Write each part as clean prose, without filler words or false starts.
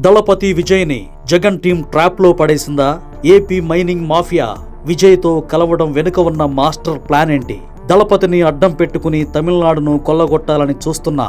దళపతి విజయ్ని Jagan team ట్రాప్లో పడేసిందా? AP mining mafia విజయ్తో కలవడం వెనుక ఉన్న మాస్టర్ ప్లాన్ ఏంటి? దళపతిని అడ్డం పెట్టుకుని తమిళనాడును కొల్లగొట్టాలని చూస్తున్న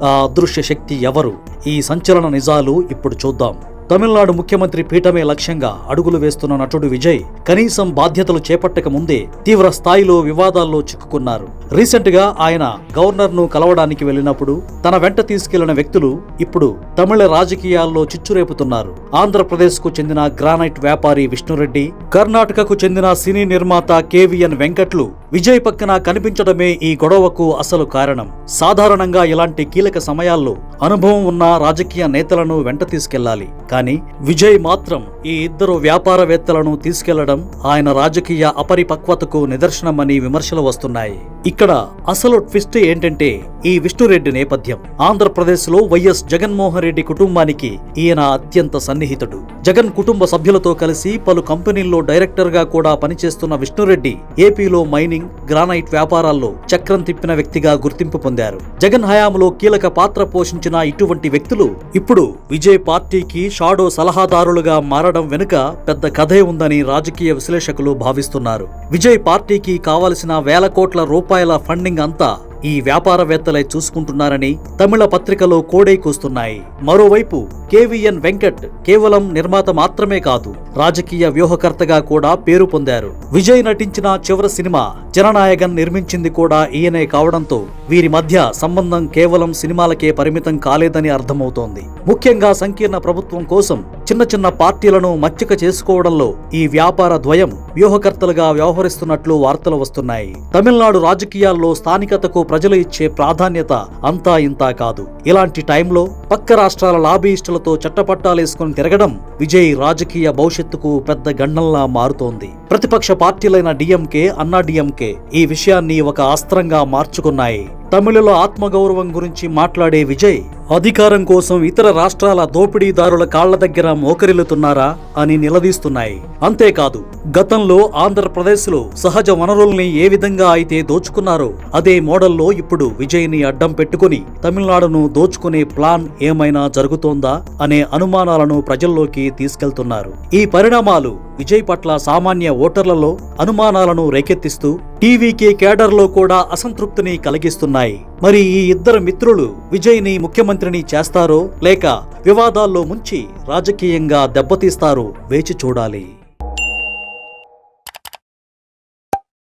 ఆ అదృశ్య శక్తి ఎవరు? ఈ సంచలన నిజాలు ఇప్పుడు చూద్దాం. తమిళనాడు ముఖ్యమంత్రి పీఠమే లక్ష్యంగా అడుగులు వేస్తున్న నటుడు విజయ్ కనీసం బాధ్యతలు చేపట్టక ముందే తీవ్ర స్థాయిలో వివాదాల్లో చిక్కుకున్నారు. రీసెంట్ గా ఆయన గవర్నర్ ను కలవడానికి వెళ్లినప్పుడు తన వెంట తీసుకెళ్లిన వ్యక్తులు ఇప్పుడు తమిళ రాజకీయాల్లో చిచ్చురేపుతున్నారు. ఆంధ్రప్రదేశ్ కు చెందిన గ్రానైట్ వ్యాపారి విష్ణురెడ్డి, కర్ణాటకకు చెందిన సినీ నిర్మాత కేవీఎన్ వెంకట్లు విజయ్ పక్కన కనిపించడమే ఈ గొడవకు అసలు కారణం. సాధారణంగా ఇలాంటి కీలక సమయాల్లో అనుభవం ఉన్న రాజకీయ నేతలను వెంట తీసుకెళ్లాలి. కానీ విజయ్ మాత్రం ఈ ఇద్దరు వ్యాపారవేత్తలను తీసుకెళ్లడం ఆయన రాజకీయ అపరిపక్వతకు నిదర్శనమని విమర్శలు వస్తున్నాయి. ఇక్కడ అసలు ట్విస్ట్ ఏంటంటే ఈ విష్ణురెడ్డి నేపథ్యం. ఆంధ్రప్రదేశ్ లో వైఎస్ జగన్మోహన్ రెడ్డి కుటుంబానికి ఈయన అత్యంత సన్నిహితుడు. జగన్ కుటుంబ సభ్యులతో కలిసి పలు కంపెనీల్లో డైరెక్టర్ గా కూడా పనిచేస్తున్న విష్ణురెడ్డి ఏపీలో మైనింగ్, గ్రానైట్ వ్యాపారాల్లో చక్రం తిప్పిన వ్యక్తిగా గుర్తింపు పొందారు. జగన్ హయాంలో కీలక పాత్ర పోషించిన ఇటువంటి వ్యక్తులు ఇప్పుడు విజయ్ పార్టీకి షాడో సలహాదారులుగా మారడం వెనుక పెద్ద కథే ఉందని రాజకీయ విశ్లేషకులు భావిస్తున్నారు. విజయ్ పార్టీకి కావలసిన వేల కోట్ల రూపాయల ఫండింగ్ అంతా ఈ వ్యాపారవేత్తలే చూసుకుంటున్నారని తమిళ పత్రికలో కోడై కూస్తున్నాయి. మరోవైపు కేవీఎన్ వెంకట్ కేవలం నిర్మాత మాత్రమే కాదు, రాజకీయ వ్యూహకర్తగా కూడా పేరు పొందారు. విజయ్ నటించిన చివరి సినిమా జననాయకన్ నిర్మించింది కూడా ఈయనే కావడంతో వీరి మధ్య సంబంధం కేవలం సినిమాలకే పరిమితం కాలేదని అర్థమవుతోంది. ముఖ్యంగా సంకీర్ణ ప్రభుత్వం కోసం చిన్న చిన్న పార్టీలను మచ్చిక చేసుకోవడంలో ఈ వ్యాపార ద్వయం వ్యూహకర్తలుగా వ్యవహరిస్తున్నట్లు వార్తలు వస్తున్నాయి. తమిళనాడు రాజకీయాల్లో స్థానికతకు ప్రజలు ఇచ్చే ప్రాధాన్యత అంతా ఇంతా కాదు. ఇలాంటి టైంలో పక్క రాష్ట్రాల లాబీయిస్టులతో చట్టపట్టాలేసుకుని తిరగడం విజయ్ రాజకీయ భవిష్యత్తుకు పెద్ద గండంలా మారుతోంది. ప్రతిపక్ష పార్టీలైన డిఎంకే, అన్నా డిఎంకే ఈ విషయాన్ని ఒక అస్త్రంగా మార్చుకున్నాయి. తమిళుల ఆత్మగౌరవం గురించి మాట్లాడే విజయ్ అధికారం కోసం ఇతర రాష్ట్రాల దోపిడీదారుల కాళ్ల దగ్గర మోకరిల్లుతున్నారా అని నిలదీస్తున్నాయి. అంతేకాదు గతంలో ఆంధ్రప్రదేశ్ లో సహజ వనరుల్ని ఏ విధంగా అయితే దోచుకున్నారో అదే మోడల్లో ఇప్పుడు విజయ్ ని అడ్డం పెట్టుకుని తమిళనాడును దోచుకునే ప్లాన్ ఏమైనా జరుగుతోందా అనే అనుమానాలను ప్రజల్లోకి తీసుకెళ్తున్నారు. ఈ పరిణామాలు విజయ్ పట్ల సామాన్య ఓటర్లలో అనుమానాలను రేకెత్తిస్తూ టీవీకే కేడర్లో కూడా అసంతృప్తిని కలిగిస్తున్నాయి. మరి ఈ ఇద్దరు మిత్రులు విజయ్ ని ముఖ్యమంత్రిని చేస్తారో లేక వివాదాల్లో ముంచి రాజకీయంగా దెబ్బతీస్తారో వేచి చూడాలి.